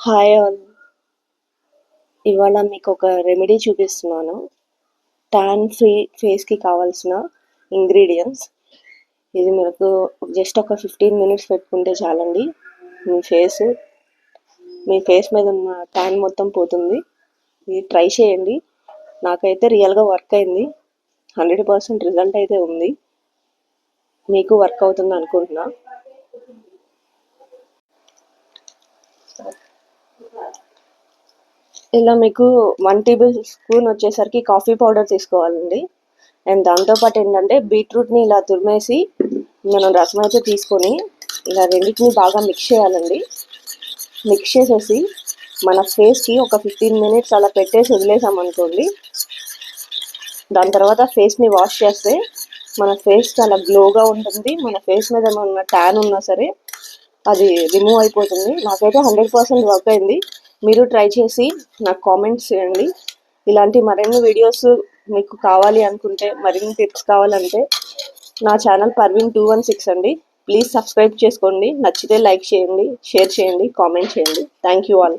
Hi all. ఇవాళ మీకు ఒక రెమెడీ చూపిస్తున్నాను. ట్యాన్ ఫ్రీ ఫేస్కి కావాల్సిన ఇంగ్రీడియంట్స్. ఇది మీకు జస్ట్ ఒక 15 మినిట్స్ పెట్టుకుంటే చాలండి. మీ ఫేస్ మీ ఫేస్ మీద ఉన్న ట్యాన్ మొత్తం పోతుంది. ఇది ట్రై చేయండి. నాకైతే రియల్గా వర్క్ అయింది. 100% రిజల్ట్ అయితే ఉంది. మీకు వర్క్ అవుతుంది అనుకుంటున్నా. ఇలా మీకు 1 టేబుల్ స్పూన్ వచ్చేసరికి కాఫీ పౌడర్ తీసుకోవాలండి. అండ్ దాంతోపాటు ఏంటంటే బీట్రూట్ని ఇలా తురిమేసి మనం రసం అయితే తీసుకొని ఇలా రెండింటిని బాగా మిక్స్ చేయాలండి. మిక్స్ చేసేసి మన ఫేస్కి ఒక 15 మినిట్స్ అలా పెట్టేసి వదిలేసామనుకోండి. దాని తర్వాత ఫేస్ని వాష్ చేస్తే మన ఫేస్ చాలా గ్లోగా ఉంటుంది. మన ఫేస్ మీద ఏమన్నా ట్యాన్ ఉన్నా సరే అది రిమూవ్ అయిపోతుంది. నాకైతే 100% వర్క్ అయింది. మీరు ట్రై చేసి నాకు కామెంట్స్ చేయండి. ఇలాంటి మరిన్ని వీడియోస్ మీకు కావాలి అనుకుంటే, మరిన్ని టిప్స్ కావాలంటే నా ఛానల్ పర్వీన్ 216 అండి. ప్లీజ్ సబ్స్క్రైబ్ చేసుకోండి. నచ్చితే లైక్ చేయండి, షేర్ చేయండి, కామెంట్ చేయండి. Thank you all.